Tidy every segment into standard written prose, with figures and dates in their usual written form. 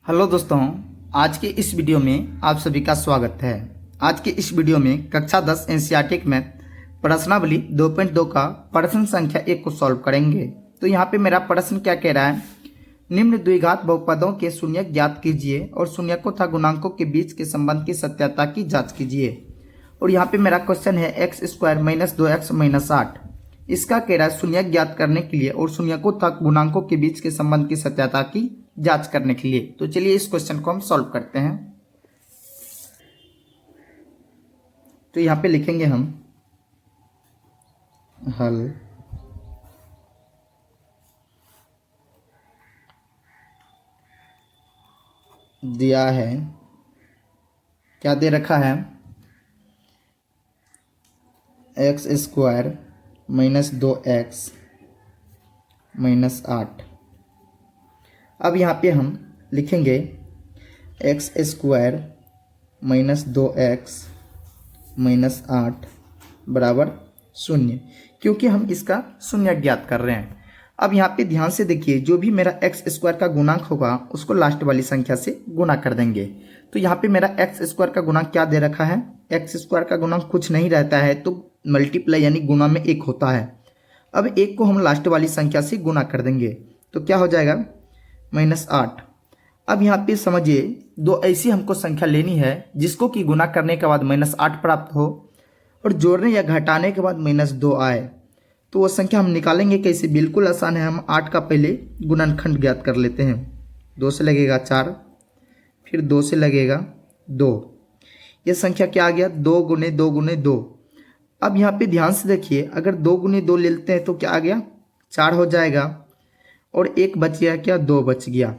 Hello दोस्तों, आज के इस वीडियो में आप सभी का स्वागत है। आज के इस वीडियो में कक्षा 10 एनसीईआरटी मैथ प्रश्नावली 2.2 का प्रश्न संख्या 1 को सॉल्व करेंगे। तो यहाँ पे मेरा प्रश्न क्या कह रहा है, निम्न द्विघात बहुपदों के शून्यक ज्ञात कीजिए और शून्यकों तथा गुणांकों के बीच के संबंध की सत्यता की जाँच कीजिए। और यहाँ पे मेरा क्वेश्चन है x² - 2x - 8। इसका कह रहा है शून्यक ज्ञात करने के लिए और शून्यकों तक गुणांकों के बीच के संबंध की सत्यता की जांच करने के लिए। तो चलिए इस क्वेश्चन को हम सॉल्व करते हैं। तो यहाँ पे लिखेंगे हम हल दिया है, क्या दे रखा है, x² - 2x - 8। अब यहाँ पे हम लिखेंगे x² - 2x - 8 बराबर 0, क्योंकि हम इसका शून्य ज्ञात कर रहे हैं। अब यहाँ पे ध्यान से देखिए, जो भी मेरा x² का गुणांक होगा उसको लास्ट वाली संख्या से गुना कर देंगे। तो यहाँ पे मेरा x² का गुणांक क्या दे रखा है, x² का गुणांक कुछ नहीं रहता है तो मल्टीप्लाई यानी गुना में 1 होता है। अब 1 को हम लास्ट वाली संख्या से गुना कर देंगे तो क्या हो जाएगा -8। अब यहाँ पे समझिए, दो ऐसी हमको संख्या लेनी है जिसको कि गुना करने के बाद -8 प्राप्त हो और जोड़ने या घटाने के बाद -2 आए। तो वो संख्या हम निकालेंगे कैसे, बिल्कुल आसान है। हम 8 का पहले गुणनखंड ज्ञात कर लेते हैं। 2 से लगेगा 4, फिर 2 से लगेगा 2। ये संख्या क्या आ गया, 2 × 2 × 2। अब यहाँ पे ध्यान से देखिए, अगर 2 × 2 ले लेते हैं तो क्या आ गया, 4 हो जाएगा और 1 बच गया, क्या 2 बच गया।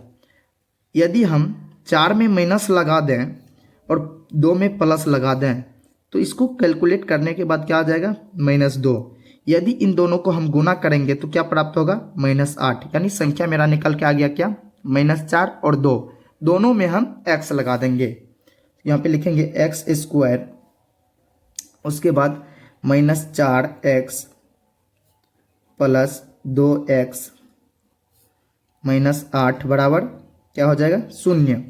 यदि हम 4 में माइनस लगा दें और 2 में प्लस लगा दें तो इसको कैलकुलेट करने के बाद क्या आ जाएगा, -2। यदि इन दोनों को हम गुना करेंगे तो क्या प्राप्त होगा, -8। यानी संख्या मेरा निकल के आ गया क्या, -4 और 2, दोनों में हम x लगा देंगे। यहाँ पे लिखेंगे x², उसके बाद -4x + 2x - 8 बराबर क्या हो जाएगा, 0।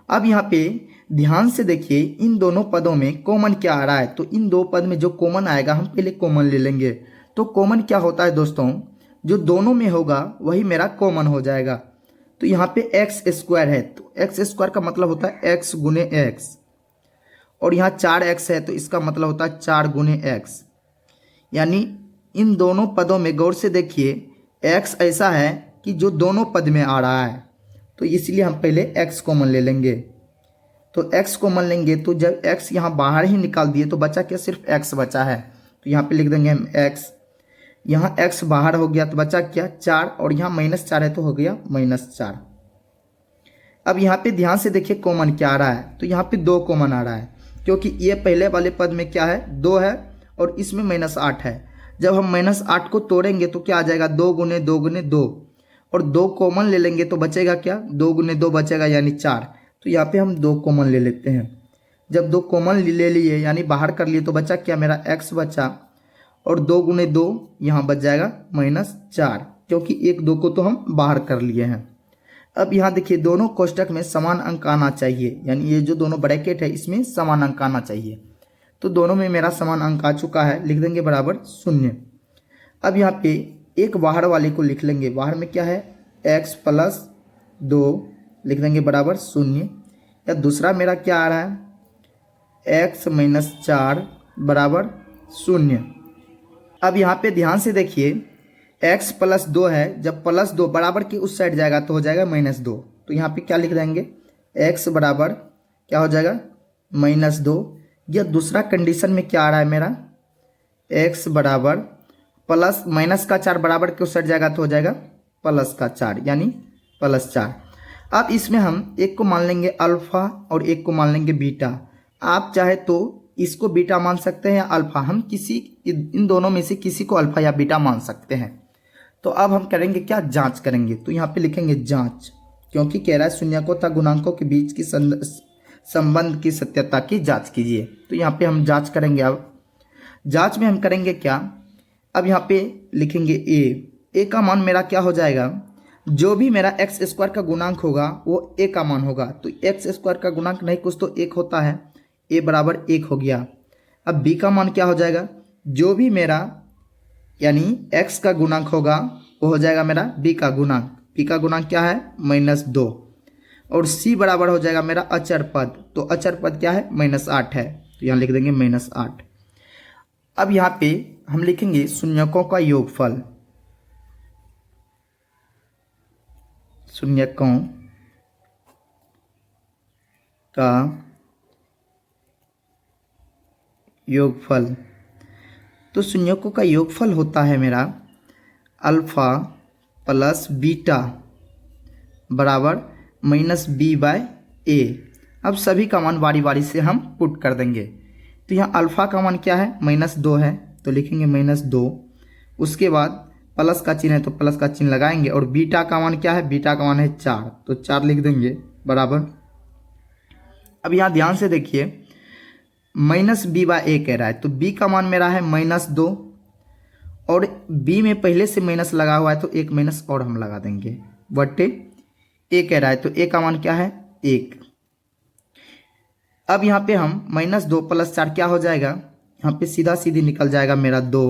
अब यहाँ पे ध्यान से देखिए, इन दोनों पदों में कॉमन क्या आ रहा है, तो इन दो पद में जो कॉमन आएगा हम पहले कॉमन ले लेंगे। तो कॉमन क्या होता है दोस्तों, जो दोनों में होगा वही मेरा कॉमन हो जाएगा। तो यहाँ पे x² है तो x² का मतलब होता है x × x, और यहाँ 4x है तो इसका मतलब होता है 4 × x। यानी इन दोनों पदों में गौर से देखिए, x ऐसा है कि जो दोनों पद में आ रहा है, तो इसलिए हम पहले x कॉमन ले लेंगे। तो x कॉमन लेंगे तो जब x यहाँ बाहर ही निकाल दिए तो बचा क्या, सिर्फ x बचा है। तो यहाँ पे लिख देंगे हम x, यहाँ x बाहर हो गया तो बचा क्या, 4, और यहाँ -4 है तो हो गया -4। अब यहाँ पे ध्यान से देखिए कॉमन क्या आ रहा है, तो यहाँ पे 2 कॉमन आ रहा है, क्योंकि ये पहले वाले पद में क्या है, 2 है और इसमें -8 है। जब हम -8 को तोड़ेंगे तो क्या आ जाएगा, 2 × 2 × 2, और 2 कॉमन ले लेंगे तो बचेगा क्या, 2 × 2 बचेगा यानी 4। तो यहाँ पे हम 2 कॉमन ले लेते हैं। जब 2 कॉमन ले लिए यानी बाहर कर लिए तो बचा क्या, मेरा x बचा, और 2 × 2 यहाँ बच जाएगा -4, क्योंकि 1 2 को तो हम बाहर कर लिए हैं। अब यहाँ देखिए, दोनों कोष्टक में समान अंक आना चाहिए, यानी ये जो दोनों ब्रैकेट है इसमें समान अंक आना चाहिए। तो दोनों में मेरा समान अंक आ चुका है, लिख देंगे बराबर 0। अब यहाँ पे एक बाहर वाले को लिख लेंगे, बाहर में क्या है, x + 2 लिख देंगे बराबर 0। या दूसरा मेरा क्या आ रहा है, x - 4 बराबर 0। अब यहाँ पे ध्यान से देखिए, x + 2 है, जब +2 बराबर की उस साइड जाएगा तो हो जाएगा -2। तो यहाँ पे क्या लिख देंगे, x बराबर क्या हो जाएगा, -2। या दूसरा कंडीशन में क्या आ रहा है मेरा, x बराबर -4 बराबर के उस साइड जाएगा तो हो जाएगा +4 यानी +4। अब इसमें हम एक को मान लेंगे अल्फ़ा और एक को मान लेंगे बीटा। आप चाहे तो इसको बीटा मान सकते हैं या अल्फ़ा, हम इन दोनों में से किसी को अल्फ़ा या बीटा मान सकते हैं। तो अब हम करेंगे क्या, जांच करेंगे। तो यहाँ पे लिखेंगे जांच, क्योंकि कह रहा है शून्यकों तथा गुणांकों के बीच की संबंध की सत्यता की जांच कीजिए। तो यहाँ पे हम जांच करेंगे। अब जांच में हम करेंगे क्या, अब यहाँ पे लिखेंगे ए का मान मेरा क्या हो जाएगा, जो भी मेरा एक्स स्क्वायर का गुणांक होगा वो ए का मान होगा। तो एक्स स्क्वायर का गुणांक नहीं कुछ तो एक होता है, ए बराबर 1 हो गया। अब बी का मान क्या हो जाएगा, जो भी मेरा यानी एक्स का गुणांक होगा वो हो जाएगा मेरा बी का गुणांक। बी का गुणांक क्या है, -2। और सी बराबर हो जाएगा मेरा अचर पद। तो अचर पद क्या है, -8 है। तो यहाँ लिख देंगे -8। अब यहाँ पे हम लिखेंगे शून्यकों का योगफल। शून्यकों का योगफल। तो शून्यकों का योगफल होता है मेरा अल्फा प्लस बीटा बराबर -b/a। अब सभी का मान बारी बारी से हम पुट कर देंगे। तो यहाँ अल्फा का मान क्या है, -2 है, तो लिखेंगे -2। उसके बाद प्लस का चिन्ह है तो प्लस का चिन्ह लगाएंगे। और बीटा का मान क्या है, बीटा का मान है 4, तो 4 लिख देंगे बराबर। अब यहाँ ध्यान से देखिए -b/a कह रहा है, तो b का मान मेरा है -2 और b में पहले से माइनस लगा हुआ है तो एक माइनस और हम लगा देंगे बटे a कह रहा है, तो a का मान क्या है 1। अब यहाँ पे हम -2 + 4 क्या हो जाएगा, यहाँ पे सीधा सीधी निकल जाएगा मेरा 2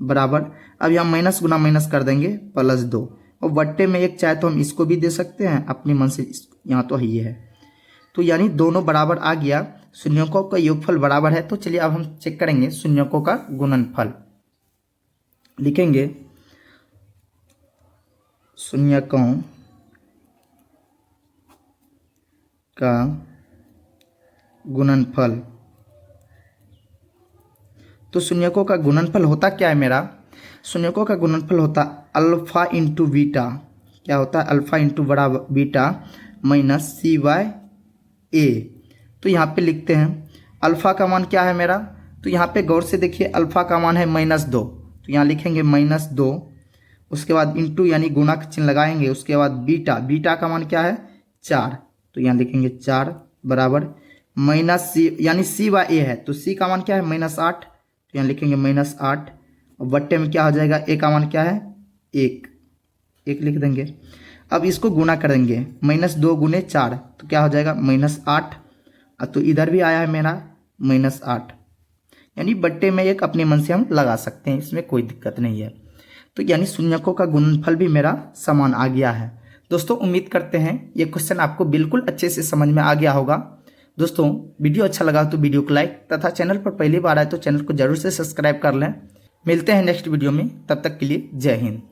बराबर। अब यहाँ माइनस गुना माइनस कर देंगे +2 और बट्टे में 1 चाहे तो हम इसको भी दे सकते हैं अपनी मन से, यहाँ तो ये है। तो यानी दोनों बराबर आ गया, शून्यकों का योगफल बराबर है। तो चलिए अब हम चेक करेंगे शून्यकों का गुणनफल। लिखेंगे शून्यकों का गुणनफल। तो शून्यकों का गुणनफल होता क्या है मेरा, शून्यकों का गुणनफल होता अल्फा इंटू बीटा। क्या होता है, अल्फा इंटू बड़ा बीटा -c/a। तो यहाँ पे लिखते हैं अल्फा का मान क्या है मेरा, तो यहाँ पे गौर से देखिए अल्फा का मान है -2, तो यहाँ लिखेंगे -2। उसके बाद इंटू यानी गुणा का चिन्ह लगाएंगे। उसके बाद बीटा, बीटा का मान क्या है 4, तो यहाँ लिखेंगे 4 बराबर -c यानी c/a है, तो c का मान क्या है -8, तो यहाँ लिखेंगे -8 और बट्टे में क्या हो जाएगा, a का मान क्या है 1 लिख देंगे। अब इसको गुना करेंगे -2 × 4 तो क्या हो जाएगा -8, तो इधर भी आया है मेरा -8, यानी बट्टे में 1 अपने मन से हम लगा सकते हैं, इसमें कोई दिक्कत नहीं है। तो यानी शून्यकों का गुणनफल भी मेरा समान आ गया है। दोस्तों उम्मीद करते हैं ये क्वेश्चन आपको बिल्कुल अच्छे से समझ में आ गया होगा। दोस्तों वीडियो अच्छा लगा तो वीडियो को लाइक तथा चैनल पर पहली बार आए तो चैनल को जरूर से सब्सक्राइब कर लें। मिलते हैं नेक्स्ट वीडियो में, तब तक के लिए जय हिंद।